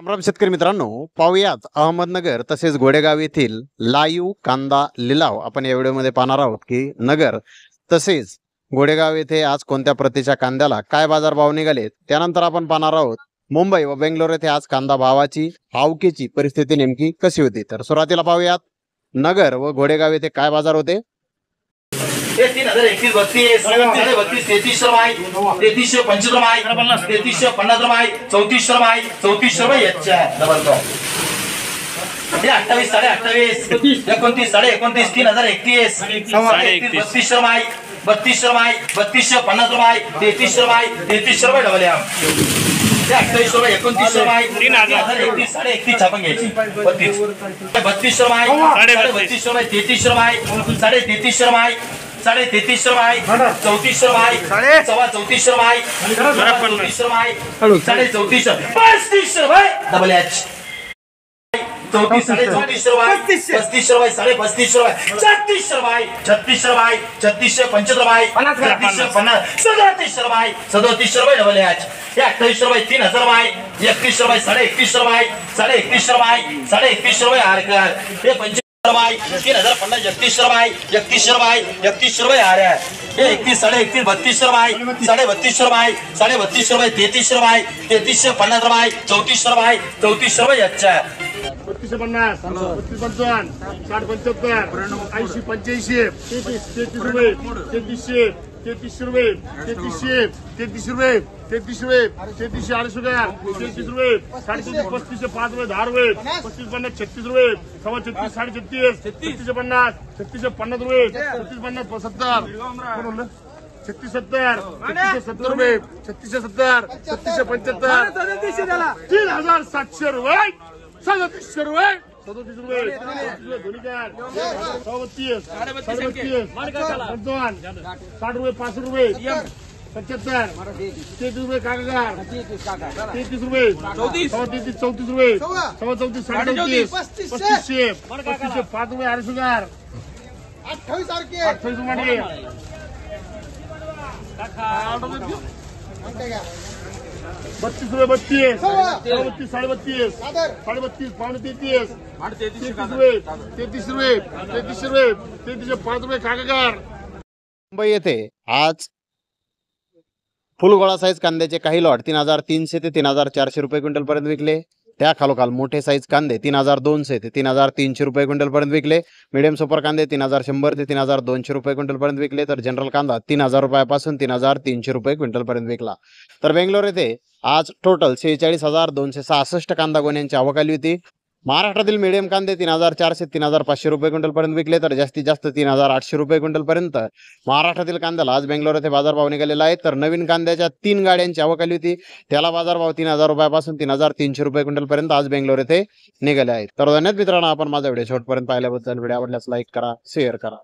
राम शेतकरी मित्रांनो, पाहुयात अहमदनगर तसेच गोडेगाव येथील लाईव्ह कांदा लिलाव आपण या व्हिडिओमध्ये पाहणार आहोत की नगर तसेच गोडेगाव येथे आज कोणत्या प्रतीच्या कांद्याला काय बाजारभाव निघाले। त्यानंतर आपण पाहणार आहोत मुंबई व बेंगलोर येथे आज कांदा भावाची आवकेची परिस्थिती नेमकी कशी होती। तर सुरुवातीला पाहूयात नगर व गोडेगाव येथे काय बाजार होते। 3031 32 32 33 रुपये 3325 रुपये 3350 रुपये 34 रुपये 34 रुपये अच्छा डबल तो ये 28 28 29 29 3031 32 रुपये 32 रुपये 3250 रुपये 33 रुपये 33 रुपये डबल है 28 रुपये 29 रुपये 3031 31 छापन घ्यायची 32 रुपये 32 रुपये 33 रुपये 33 रुपये 33 रुपये 34 रुपये 34 रुपये 34 रुपये 34 35 रुपये डबल एच 34 34 रुपये 35 रुपये 35 रुपये 36 रुपये 36 रुपये 36 रुपये 35 रुपये 37 रुपये 37 रुपये डबल एच 28 रुपये 3000 रुपये 31 रुपये 31 रुपये 31 रुपये 31 रुपये आरकर ये 3050 31 रुपये 31 रुपये 31 रुपये आ रहा है ये 31 31 32 रुपये 32 रुपये 32 रुपये 33 रुपये 3350 रुपये 34 रुपये 34 रुपये अच्छा 3250 3255 60 75 80 85 33 रुपये 33 रुपये 33 रुपये 33 रुपये 33 40 रुपये 33 रुपये 35 5 रुपये 10 रुपये 35 50 36 रुपये 36 36 36 50 36 50 रुपये 36 50 70 36 70 रुपये 36 70 36 75 3700 रुपये 3700 रुपये 37 रुपये धोनीकार 32 60 रुपये 5 रुपये 75 33 रुपये काकागार 33 रुपये 34 रुपये 34 34 35 5 रुपये 800 28 रुपये 32 रुपये 32 32 32 पावणे 33 रुपये 33 रुपये 33 रुपये 33 5 रुपये काकागार। मुंबई येथे आज फुलगोळा साईज कांद्याचे काही लॉट 3300 ते 3400 रुपये क्विंटल पर्यंत विकले। त्या खालोखाल मोठे साईज कांदे 3200 ते 3300 रुपये क्विंटल पर्यंत विकले। मीडियम सुपर कांदे 3100 ते 3200 रुपये क्विंटल पर्यंत विकले। तर जनरल कांदा 3000 रुपयापासून 3300 रुपये क्विंटल पर्यंत विकला। तर बेंगलोर येथे आज टोटल 46266 कांदा गोण्यांची आवक आली होती। महाराष्ट्रातील मीडियम कांदे 3400 ते 3500 रुपये क्विंटल पर्यंत विकले। तर जास्तीत जास्त 3800 रुपये क्विंटल पर्यंत महाराष्ट्रातील कांद्याला आज बेंगलोर येथे बाजारभाव निघालेला आहे। तर नवीन कांद्याच्या 3 गाड्यांची आवक आली होती, त्याला बाजारभाव 3000 रुपयापासून 3300 रुपये क्विंटल पर्यंत आज बेंगलोर येथे निघाले आहेत। तर धन्यवाद मित्रांनो, आपण माझा व्हिडिओ शेवटपर्यंत पाहिल्याबद्दल। व्हिडिओ आवडल्यास लाईक करा, शेअर करा।